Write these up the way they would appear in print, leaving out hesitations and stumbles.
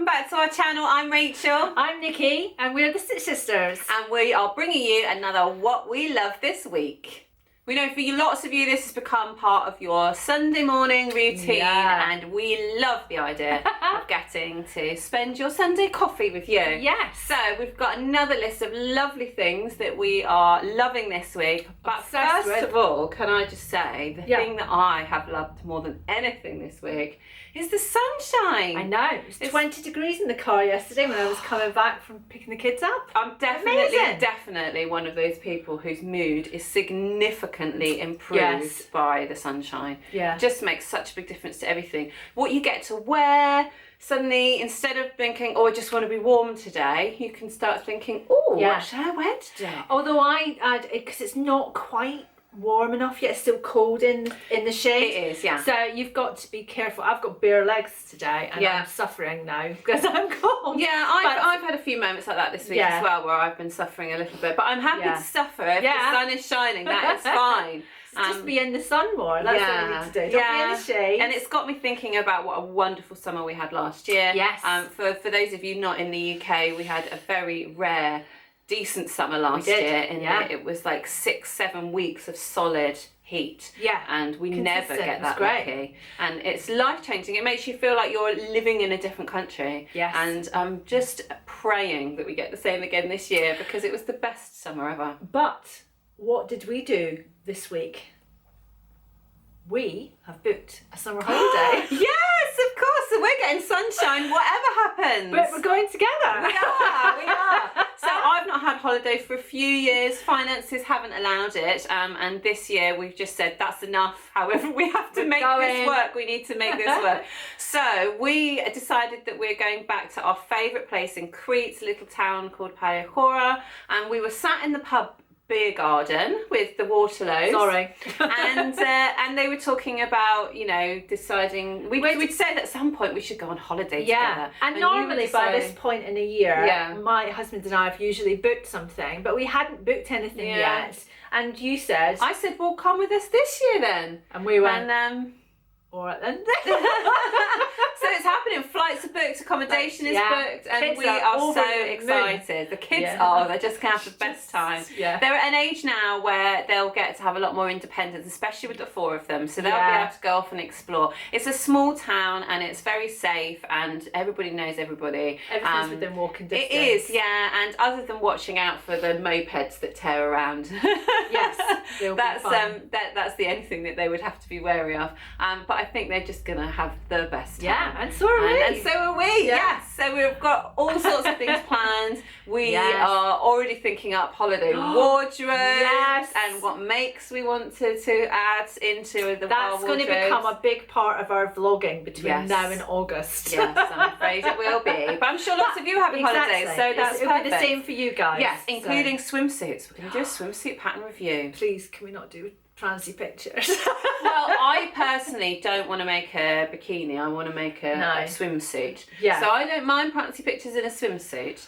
back to our channel. I'm Rachel. I'm Nikki, and we're the Stitch Sisters. And we are bringing you another What We Love this week. We know for lots of you this has become part of your Sunday morning routine, and we love the idea of getting to spend your Sunday coffee with you. Yes. So we've got another list of lovely things that we are loving this week. But first of all, can I just say, the thing that I have loved more than anything this week is the sunshine. I know. It was 20 degrees in the car yesterday when I was coming back from picking the kids up. I'm definitely one of those people whose mood is significantly improved by the sunshine. Yeah. It just makes such a big difference to everything. What you get to wear, suddenly, instead of thinking, oh, I just want to be warm today, you can start thinking, oh, what should I wear today? Although because it's not quite warm enough yet, it's still cold in the shade. It is, yeah. So you've got to be careful. I've got bare legs today, and I'm suffering now because I'm cold. Yeah, I've had a few moments like that this week as well, where I've been suffering a little bit. But I'm happy to suffer if the sun is shining. That is fine. Just be in the sun more. That's what we need to do. Don't be in the shade. And it's got me thinking about what a wonderful summer we had last year. Yes. For those of you not in the UK, we had a very rare, decent summer last year. And it was like 6-7 weeks of solid heat. Yeah. And we never get that lucky. And it's life-changing. It makes you feel like you're living in a different country. Yes. And I'm just praying that we get the same again this year, because it was the best summer ever. But what did we do this week? We have booked a summer holiday. Yes, of course. So we're getting sunshine, whatever happens. But we're going together. We are. So I've not had holiday for a few years. Finances haven't allowed it. And this year we've just said that's enough. However, we have to make this work. We need to make this work. So we decided that we're going back to our favourite place in Crete, a little town called Paliachora. And we were sat in the pub beer garden with the Waterlows. Sorry. and they were talking about, deciding we'd said at some point we should go on holiday together. And normally by this point in the year, my husband and I have usually booked something, but we hadn't booked anything yet. And you said, I said, well, come with us this year then. And we went, all right then. So it's happening. Flights are booked, accommodation is booked, and kids we are so the excited. The kids they're just going to have the best time. Yeah. They're at an age now where they'll get to have a lot more independence, especially with the 4 of them. So they'll be able to go off and explore. It's a small town and it's very safe, and everybody knows everybody. Everything's within walking distance. It is, and other than watching out for the mopeds that tear around. That's the only thing that they would have to be wary of. But I think they're just going to have the best time. Yeah, and so are we. And so are we, yes. So we've got all sorts of things planned. We are already thinking up holiday wardrobes and what makes we want to add into the That's going to become a big part of our vlogging between now and August. Yes, I'm afraid it will be. But I'm sure lots of you are having holidays, so that's It'll be the same for you guys. Yes, including swimsuits. We're going to do a swimsuit pattern review. Please, can we not do fancy pictures? Well, I personally don't want to make a bikini. I want to make a swimsuit. Yeah. So I don't mind fancy pictures in a swimsuit.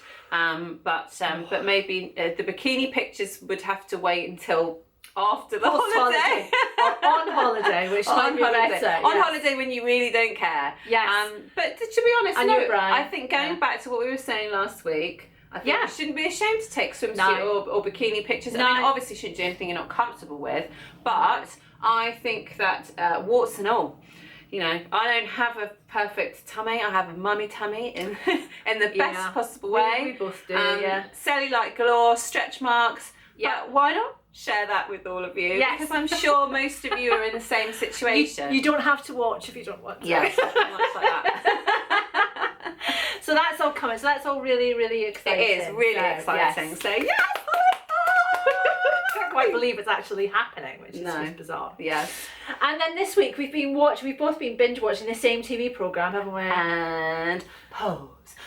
But maybe the bikini pictures would have to wait until after the holiday. Or on holiday, which might be better. On holiday when you really don't care. Yes. But to be honest, I think going back to what we were saying last week, I think you shouldn't be ashamed to take swimsuit or bikini pictures. I mean, obviously you shouldn't do anything you're not comfortable with, but I think that warts and all, I don't have a perfect tummy. I have a mummy tummy in the best possible way. We both do, Cellulite galore, stretch marks. Yeah. But why not share that with all of you? Yes. Because I'm sure most of you are in the same situation. You don't have to watch if you don't want to. Yeah, something much like that. So that's all coming. So that's all really, really exciting. It is really exciting. Yes. So yes. I can't quite believe it's actually happening, which is just bizarre. Yes. And then this week we've both been binge watching the same TV programme, haven't we? And pose.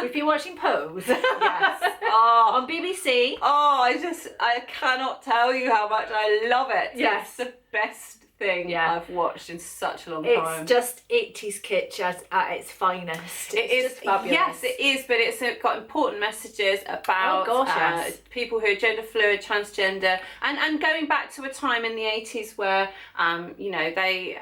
We've been watching Pose. Yes. On BBC. I cannot tell you how much I love it. Yes. It's the best thing I've watched in such a long time. It's just 80s kitsch at its finest. It is fabulous. Yes, it is, but it's got important messages about people who are gender fluid, transgender, and going back to a time in the 80s where they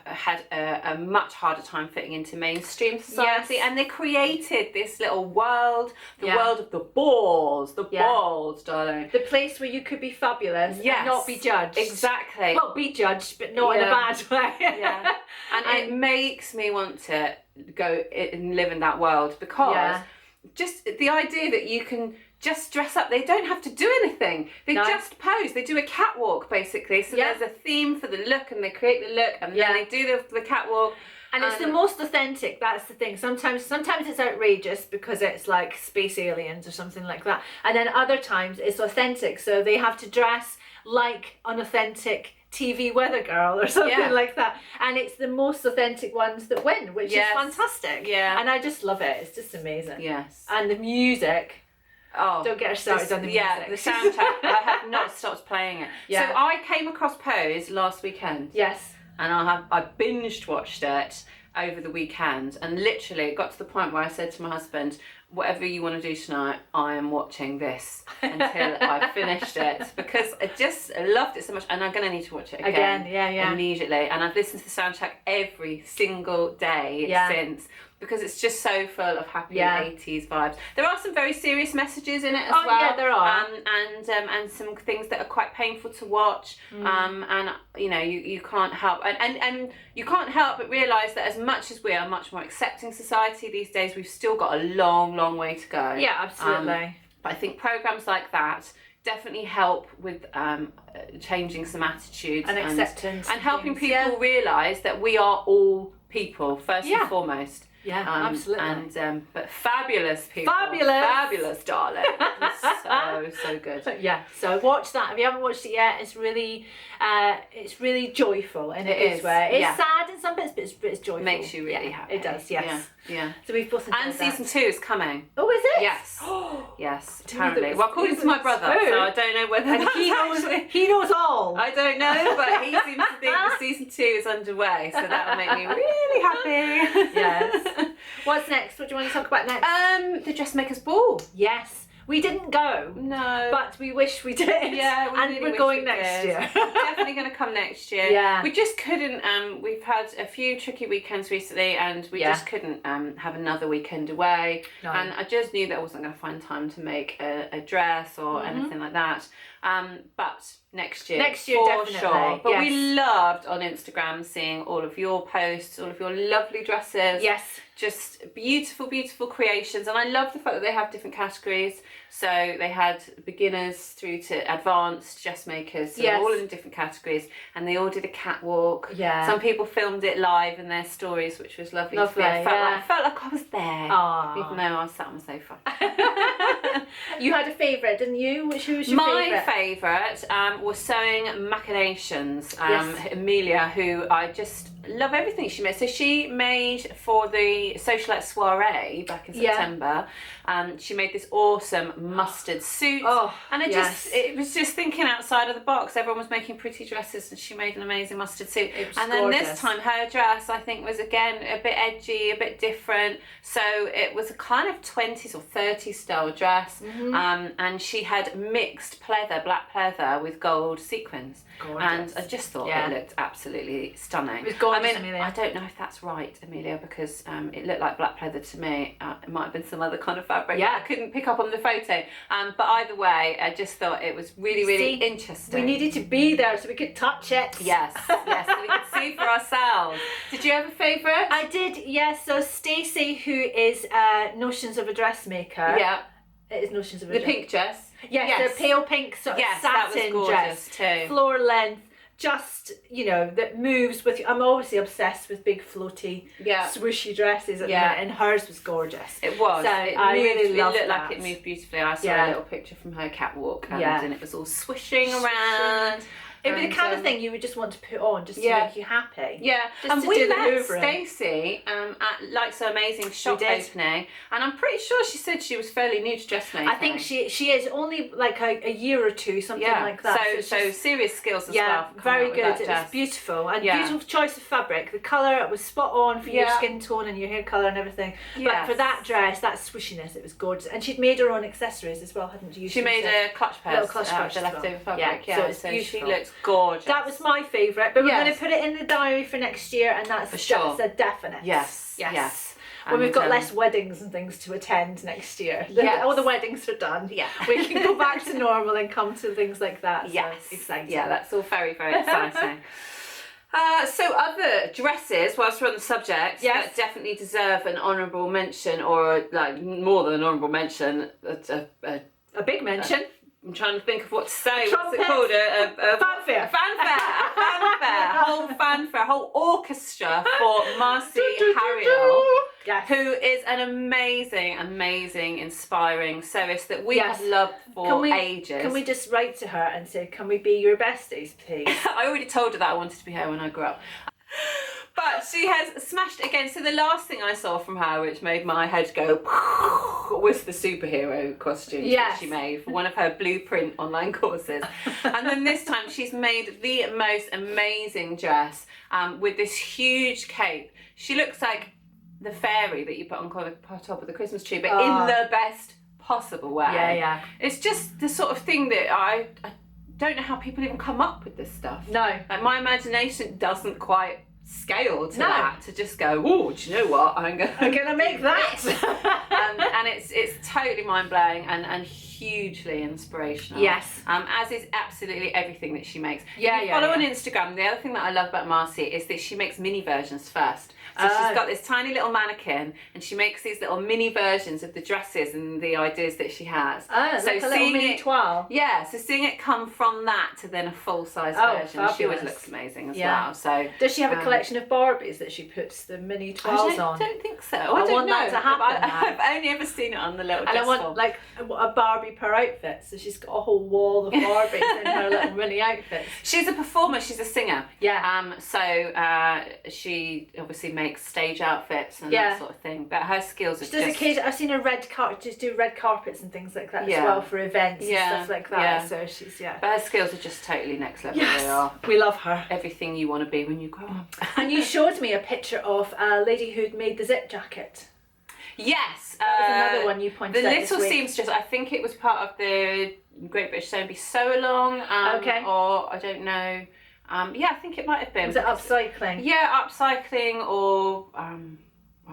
had a much harder time fitting into mainstream society, and they created this little world, the world of the balls, balls, darling. The place where you could be fabulous and not be judged. Exactly. Well, be judged, but not in a bad way. And it makes me want to go and live in that world, because just the idea that you can just dress up. They don't have to do anything. They just pose. They do a catwalk, basically. So there's a theme for the look, and they create the look, and then they do the catwalk. And it's the most authentic, that's the thing. Sometimes it's outrageous because it's like space aliens or something like that. And then other times it's authentic. So they have to dress like an authentic TV weather girl or something like that. And it's the most authentic ones that win, which is fantastic. Yeah. And I just love it. It's just amazing. Yes. And the music. Oh, don't get us started on the music. Yeah, the soundtrack. I have not stopped playing it. Yeah. So I came across Pose last weekend. Yes. And I binged watched it over the weekend, and literally it got to the point where I said to my husband, whatever you want to do tonight, I am watching this until I finished it, because I just loved it so much, and I'm going to need to watch it again immediately. And I've listened to the soundtrack every single day since, because it's just so full of happy 80s vibes. There are some very serious messages in it as well. Yeah, there are. And some things that are quite painful to watch. And you know, you can't help and you can't help but realise that as much as we are a much more accepting society these days, we've still got a long way to go. Yeah, absolutely. But I think programmes like that definitely help with changing some attitudes and acceptance and helping people realise that we are all people first and foremost. Yeah, absolutely. And but fabulous people. Fabulous, darling. so good. Yeah. So watch that. If you haven't watched it yet, it's really joyful in a good way. It's sad in some bits, but it's joyful. Makes you really happy. It does. Yes. Yeah. So we've both enjoyed and season 2 is coming. Oh, is it? Yes. Yes. Apparently. Well, according to my brother, so I don't know whether he knows all. I don't know, but he seems to think that season 2 is underway, so that'll make me really happy. Yes. What's next? What do you want to talk about next? The Dressmakers Ball. Yes. We didn't go. No. But we wish we did. Yeah, we really we're going next year. Definitely going to come next year. Yeah. We just couldn't, we've had a few tricky weekends recently, and we just couldn't have another weekend away. No. And I just knew that I wasn't going to find time to make a dress or anything like that. But next year for definitely. Sure. But we loved on Instagram seeing all of your posts, all of your lovely dresses. Yes. Just beautiful creations, and I love the fact that they have different categories. So they had beginners through to advanced dressmakers, so all in different categories, and they all did a catwalk. Yeah. Some people filmed it live in their stories, which was lovely. I felt like I was there. Aww. Even though I was sat on the sofa. You had a favourite, didn't you? Who was your favourite? My favourite was Sewing Machinations. Amelia, who I just love everything she made. So she made for the Socialite Soiree back in September. She made this awesome mustard suit, and it was just thinking outside of the box. Everyone was making pretty dresses, and she made an amazing mustard suit. And then this time her dress, I think, was again a bit edgy, a bit different. So it was a kind of 20s or 30s style dress, and she had mixed pleather, black pleather with gold sequins. Gorgeous. And I just thought it looked absolutely stunning. It was gorgeous, I mean, Amelia. I don't know if that's right, Amelia, because it looked like black pleather to me. It might have been some other kind of fabric. I couldn't pick up on the photo. But either way, I just thought it was really interesting. We needed to be there so we could touch it. Yes, so we could see for ourselves. Did you have a favourite? I did, yes. So Stacey, who is Notions of a Dressmaker. Yeah. It is Notions of a The pink dress. Yes, the pale pink sort of satin dress, too. Floor length, just, that moves with you. I'm obviously obsessed with big floaty, swooshy dresses at the minute, and hers was gorgeous. It was. So I really loved it. It looked that. like it moved beautifully. I saw a little picture from her catwalk, and it was all swishing around. It would be the kind of thing you would just want to put on just to make you happy. Yeah, just and to we do met Stacey at Like So Amazing shop opening, and I'm pretty sure she said she was fairly new to dressmaking. I think she is only like a year or two, something like that. So serious skills as well. Very good. It was beautiful, and beautiful choice of fabric. The colour was spot on for your skin tone and your hair colour and everything. But for that dress, that swishiness, it was gorgeous. And she'd made her own accessories as well, hadn't you? She made a clutch purse, little clutch purse, the leftover fabric. So she looked It's gorgeous. That was my favourite, but we're Yes. going to put it in the diary for next year, and that's, For sure. that's a definite. Yes, yes. When we've got And, less weddings and things to attend next year. Yes. All the weddings are done. Yeah. We can go back to normal and come to things like that. Yes. So exciting. Yeah, that's all very, very exciting. So other dresses, whilst we're on the subject, Yes. that definitely deserve an honourable mention, or like more than an honourable mention. A big mention. I'm trying to think of what to say. Trumpet. What's it called? A Fanfare. A fanfare, a whole orchestra for Marcy Harriel, Yes. who is an amazing, amazing, inspiring sewist that we Yes. have loved for ages. Can we just write to her and say, can we be your besties, please? I already told her that I wanted to be her when I grew up. But she has smashed it again. So the last thing I saw from her, which made my head go, was the superhero costume that she made for one of her blueprint online courses. And then this time she's made the most amazing dress with this huge cape. She looks like the fairy that you put on top of the Christmas tree, but in the best possible way. Yeah. It's just the sort of thing that I don't know how people even come up with this stuff. No. Like, my imagination doesn't quite scale to that, to just go, oh, do you know what, I'm gonna make that. And it's totally mind-blowing and hugely inspirational. Yes. As is absolutely everything that she makes. Yeah, if you follow on Instagram, the other thing that I love about Marcy is that she makes mini versions first. So she's got this tiny little mannequin, and she makes these little mini versions of the dresses and the ideas that she has. So like a little mini toile. Yeah, so seeing it come from that to then a full-size version, she always fabulous. looks amazing as well. So does she have a collection of Barbies that she puts the mini toiles on? I don't think so. I want that to happen now. I've only ever seen it on the little And I want form. like a Barbie per outfit, so she's got a whole wall of Barbies in her little mini outfits. She's a performer, she's a singer. Yeah. So she obviously makes stage outfits and that sort of thing. But her skills are She does I've seen her just do red carpets and things like that as well for events and stuff like that. Yeah. So she's But her skills are just totally next level. Yes. They are We love her. everything you want to be when you grow up. And you showed me a picture of a lady who'd made the zip jacket. Yes. That was another one you pointed The out Little this week. Seamstress, I think it was part of the Great British Sewing Bee Sew Along. Okay. Or I don't know. Yeah, I think it might have been. Was it upcycling? Yeah, upcycling or I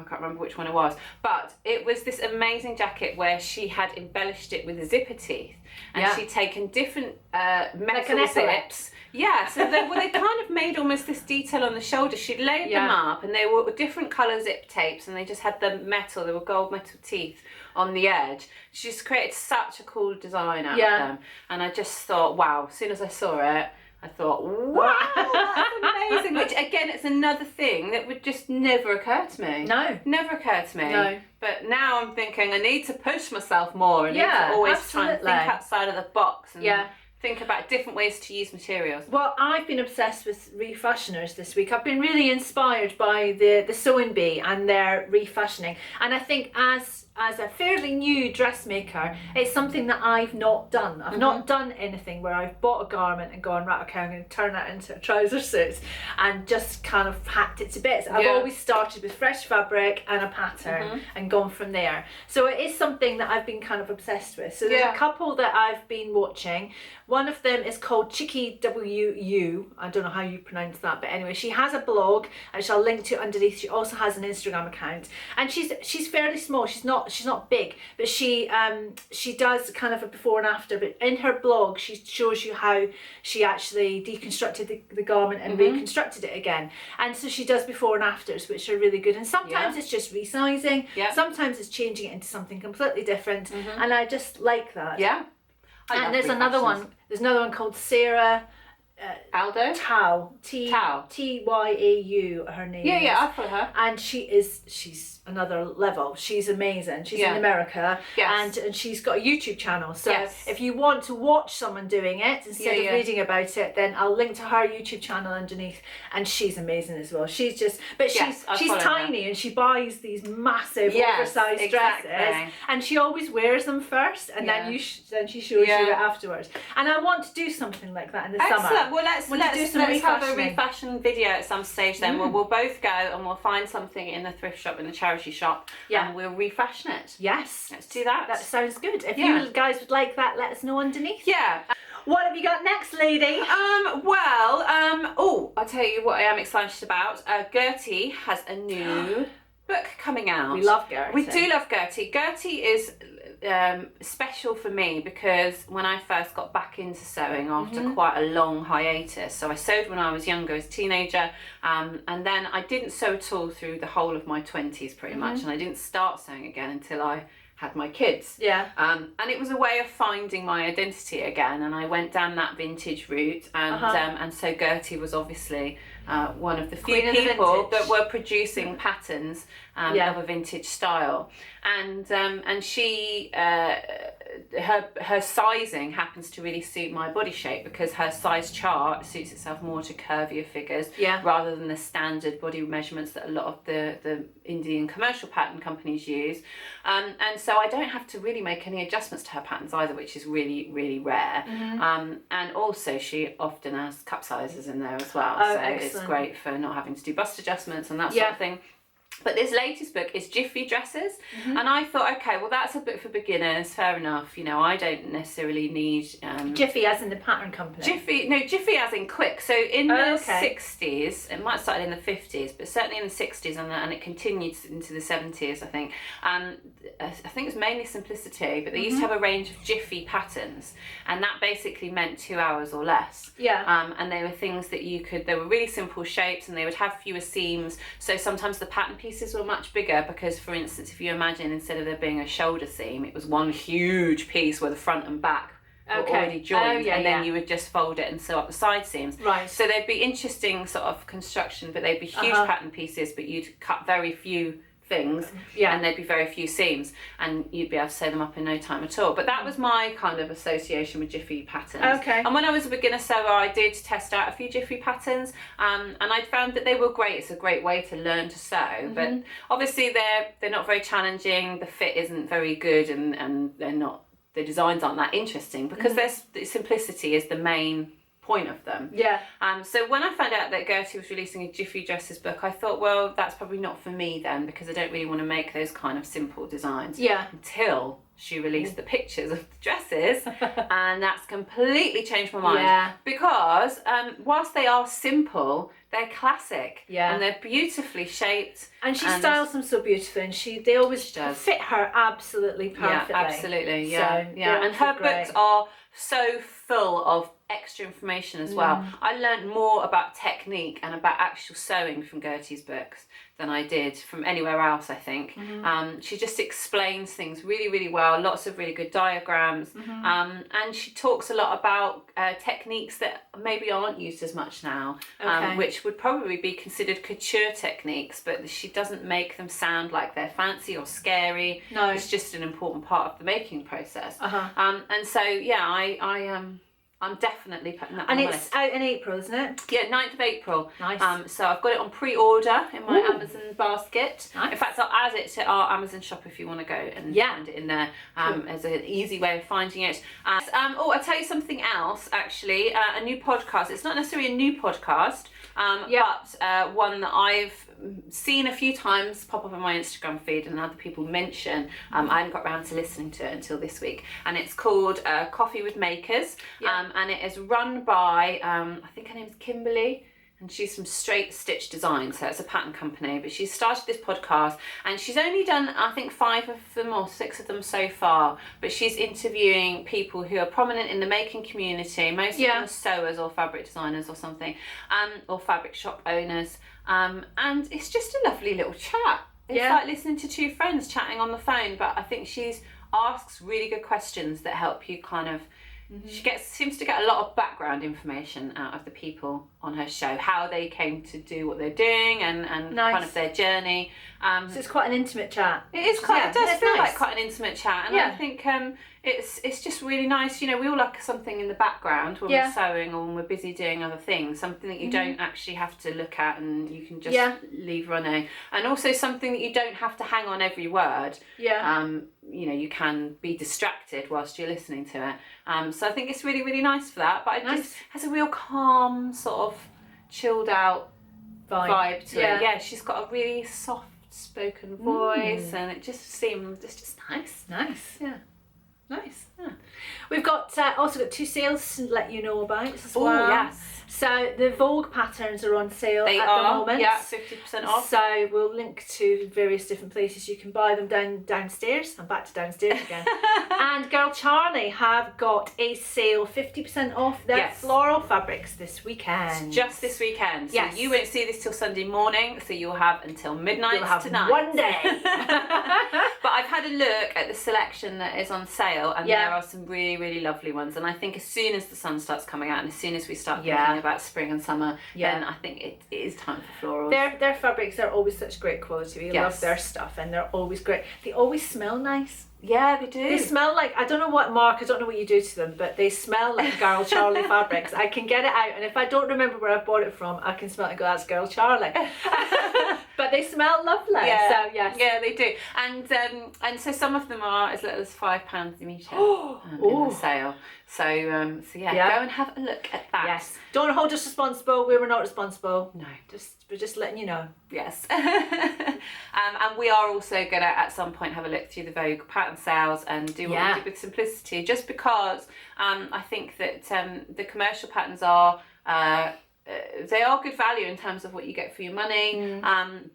can't remember which one it was. But it was this amazing jacket where she had embellished it with zipper teeth. And she'd taken different metal an zips. Yeah, so they kind of made almost this detail on the shoulder. She'd laid them up, and they were different colour zip tapes, and they just had the metal, they were gold metal teeth on the edge. She just created such a cool design out of them. And I just thought, wow, as soon as I saw it, I thought, wow, that's amazing. Which, again, it's another thing that would just never occur to me. No. Never occurred to me. No. But now I'm thinking I need to push myself more. I need to always try and think outside of the box and think about different ways to use materials. Well, I've been obsessed with Refashioners this week. I've been really inspired by the Sewing Bee and their refashioning. And I think as a fairly new dressmaker, it's something that I've not done. I've not done anything where I've bought a garment and gone, right, okay, I'm going to turn that into a trouser suit and just kind of hacked it to bits. I've always started with fresh fabric and a pattern and gone from there. So it is something that I've been kind of obsessed with. So there's a couple that I've been watching. One of them is called Chicky WU. I don't know how you pronounce that, but anyway, she has a blog, which I'll link to underneath. She also has an Instagram account, and she's fairly small. She's not big, but she does kind of a before and after. But in her blog, she shows you how she actually deconstructed the garment and reconstructed it again. And so she does before and afters, which are really good. And sometimes it's just resizing. Sometimes it's changing it into something completely different. And I just like that. Yeah. And there's another one. There's another one called Sarah Aldo? Tao. Tao. Tyau, her name is. Yeah, I follow her. And she's another level. She's amazing. She's in America. And she's got a YouTube channel. So if you want to watch someone doing it instead of reading about it, then I'll link to her YouTube channel underneath. And she's amazing as well. She's just, but she's tiny and she buys these massive oversized dresses, and she always wears them first, and then she shows you it afterwards. And I want to do something like that in the summer. Well, let's have a refashion video at some stage then. We'll both go and we'll find something in the thrift shop, in the charity shop, and we'll refashion it. Yes. Let's do that. That sounds good. If you guys would like that, let us know underneath. Yeah. What have you got next, lady? I'll tell you what I am excited about. Gertie has a new book coming out. We love Gertie. We do love Gertie. Gertie is special for me because when I first got back into sewing after quite a long hiatus, so I sewed when I was younger as a teenager, and then I didn't sew at all through the whole of my 20s pretty much, and I didn't start sewing again until I had my kids. Yeah. And it was a way of finding my identity again, and I went down that vintage route, and so Gertie was obviously one of the few people that were producing patterns of a vintage style, and she her sizing happens to really suit my body shape because her size chart suits itself more to curvier figures rather than the standard body measurements that a lot of the Indian commercial pattern companies use, and so I don't have to really make any adjustments to her patterns either, which is really, really rare. And also she often has cup sizes in there as well, so excellent. It's great for not having to do bust adjustments and that sort of thing. But this latest book is Jiffy dresses, and I thought, okay, well that's a book for beginners, fair enough. You know, I don't necessarily need Jiffy as in the pattern company. Jiffy as in quick. So in the 60s, it might have started in the 50s, but certainly in the 60s, and it continued into the 70s, I think. I think it's mainly simplicity, but they used to have a range of Jiffy patterns, and that basically meant 2 hours or less. Yeah. And they were things that they were really simple shapes, and they would have fewer seams. So sometimes the pattern pieces were much bigger because, for instance, if you imagine instead of there being a shoulder seam, it was one huge piece where the front and back were already joined, and then you would just fold it and sew up the side seams. Right. So they'd be interesting sort of construction, but they'd be huge pattern pieces, but you'd cut very few things, and there'd be very few seams, and you'd be able to sew them up in no time at all. But that was my kind of association with Jiffy patterns. Okay. And when I was a beginner sewer, I did test out a few Jiffy patterns, and I found that they were great. It's a great way to learn to sew, but obviously they're not very challenging. The fit isn't very good, and they're not. The designs aren't that interesting because the simplicity is the main point of them. Yeah. So when I found out that Gertie was releasing a Jiffy dresses book, I thought, well, that's probably not for me then, because I don't really want to make those kind of simple designs. Yeah. Until she released the pictures of the dresses, and that's completely changed my mind. Yeah. Because whilst they are simple, they're classic. Yeah. And they're beautifully shaped. And she styles them so beautifully, and they always fit her absolutely perfectly. Yeah, absolutely. Yeah. So, and her books are so full of extra information as well. I learned more about technique and about actual sewing from Gertie's books than I did from anywhere else, I think. She just explains things really, really well, lots of really good diagrams, and she talks a lot about techniques that maybe aren't used as much now, which would probably be considered couture techniques, but she doesn't make them sound like they're fancy or scary. No. It's just an important part of the making process. And so, yeah, I'm definitely putting that on my list. And it's out in April, isn't it? Yeah, 9th of April. Nice. So I've got it on pre-order in my Amazon basket. Nice. In fact, I'll add it to our Amazon shop if you want to go and find it in there as an easy way of finding it. I'll tell you something else, actually. A new podcast. It's not necessarily a new podcast, but one that I've seen a few times pop up on my Instagram feed and other people mention. I hadn't got around to listening to it until this week, and it's called Coffee with Makers, and it is run by I think her name's Kimberly, and she's from Straight Stitch Design, so it's a pattern company, but she's started this podcast, and she's only done, I think, 5 of them or 6 of them so far, but she's interviewing people who are prominent in the making community, most of them are sewers or fabric designers or something, or fabric shop owners, and it's just a lovely little chat. It's like listening to 2 friends chatting on the phone, but I think she asks really good questions that help you kind of. She seems to get a lot of background information out of the people on her show, how they came to do what they're doing, and kind of their journey. So it's quite an intimate chat. It is quite. It does feel like quite an intimate chat, and I think it's just really nice. You know, we all like something in the background when we're sewing or when we're busy doing other things. Something that you don't actually have to look at, and you can just leave running, and also something that you don't have to hang on every word. You know, you can be distracted whilst you're listening to it. So I think it's really, really nice for that. But it just has a real calm, sort of chilled out vibe to it. Yeah, she's got a really soft spoken voice, and it's just nice. Nice. Yeah. Nice. Yeah. We've got also got 2 sales to let you know about as Oh, well. yes. So the Vogue patterns are on sale They at are, the moment. yeah, 50% off. So we'll link to various different places you can buy them downstairs. I'm back to downstairs again. And Girl Charlie have got a sale, 50% off their floral fabrics this weekend. It's just this weekend. So yes. You won't see this till Sunday morning, so you'll have until midnight You'll have tonight. one day. But I've had a look at the selection that is on sale, and there are some really, really lovely ones. And I think as soon as the sun starts coming out and as soon as we start thinking about spring and summer, then I think it is time for florals. Their fabrics are always such great quality. We love their stuff, and they're always great. They always smell nice. Yeah, they do. They smell like, I don't know what, Mark, I don't know what you do to them, but they smell like Girl Charlie fabrics. I can get it out, and if I don't remember where I bought it from, I can smell it and go, that's Girl Charlie. But they smell lovely. Yeah. So yes. Yeah, they do. And so some of them are as little as £5 a metre in the sale. So go and have a look at that. Yes. Don't hold us responsible. We were not responsible. No. We're just letting you know. Yes. And we are also going to at some point have a look through the Vogue pattern sales and do what we did with Simplicity, just because I think that the commercial patterns are they are good value in terms of what you get for your money,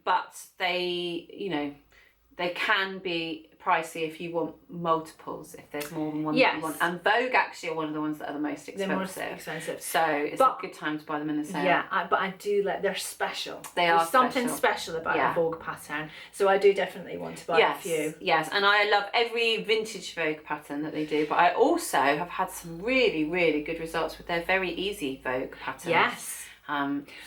but they can be pricey if you want multiples, if there's more than one that you want. And Vogue actually are one of the ones that are the most expensive. They're most expensive. So it's a good time to buy them in the sale. Yeah, but I do they're special. There's something special about a Vogue pattern. So I do definitely want to buy a few. Yes, and I love every vintage Vogue pattern that they do, but I also have had some really, really good results with their very easy Vogue patterns. Yes.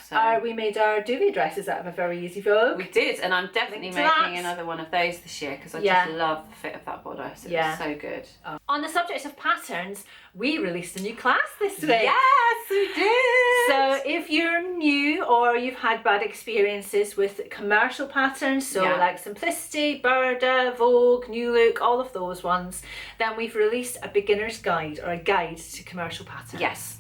So we made our duvet dresses out of a very easy Vogue. We did, and I'm definitely making another one of those this year because I just love the fit of that bodice. It was so good. On the subject of patterns, we released a new class this week. Yes, we did. So if you're new or you've had bad experiences with commercial patterns, so like Simplicity, Burda, Vogue, New Look, all of those ones, then we've released a beginner's guide or a guide to commercial patterns. Yes.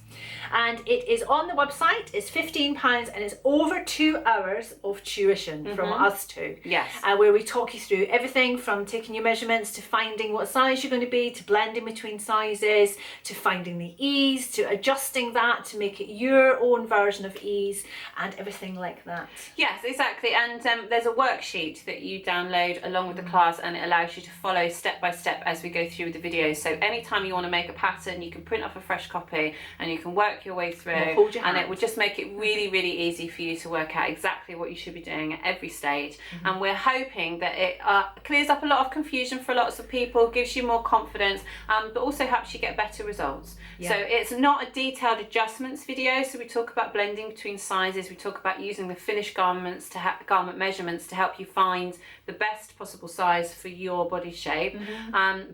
And it is on the website. It's £15 and it's over 2 hours of tuition from us two. Yes. Where we talk you through everything from taking your measurements to finding what size you're going to be, to blending between sizes, to finding the ease, to adjusting that to make it your own version of ease, and everything like that. Yes, exactly. And there's a worksheet that you download along with the class, and it allows you to follow step by step as we go through the videos. So anytime you want to make a pattern, you can print off a fresh copy and you can work your way through, and it would just make it really, really easy for you to work out exactly what you should be doing at every stage. And we're hoping that it clears up a lot of confusion for lots of people, gives you more confidence, but also helps you get better results. So it's not a detailed adjustments video, so we talk about blending between sizes, we talk about using the finished garments to garment measurements to help you find the best possible size for your body shape,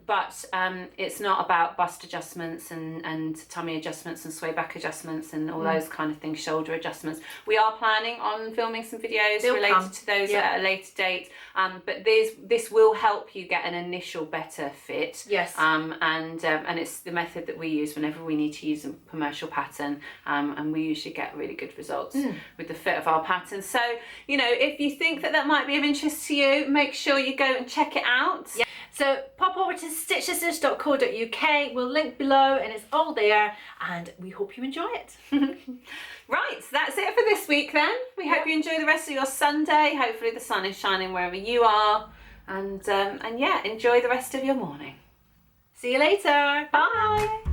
but it's not about bust adjustments and tummy adjustments and sway back adjustments and all those kind of things, shoulder adjustments. We are planning on filming some videos related to those at a later date, but this will help you get an initial better fit. Yes. And it's the method that we use whenever we need to use a commercial pattern, and we usually get really good results with the fit of our pattern. So if you think that might be of interest to you, make sure you go and check it out. Yeah. So pop over to stitchsisters.co.uk. We'll link below and it's all there, and we hope you enjoy it. Right, so that's it for this week then. We hope you enjoy the rest of your Sunday. Hopefully the sun is shining wherever you are, and enjoy the rest of your morning. See you later. Bye.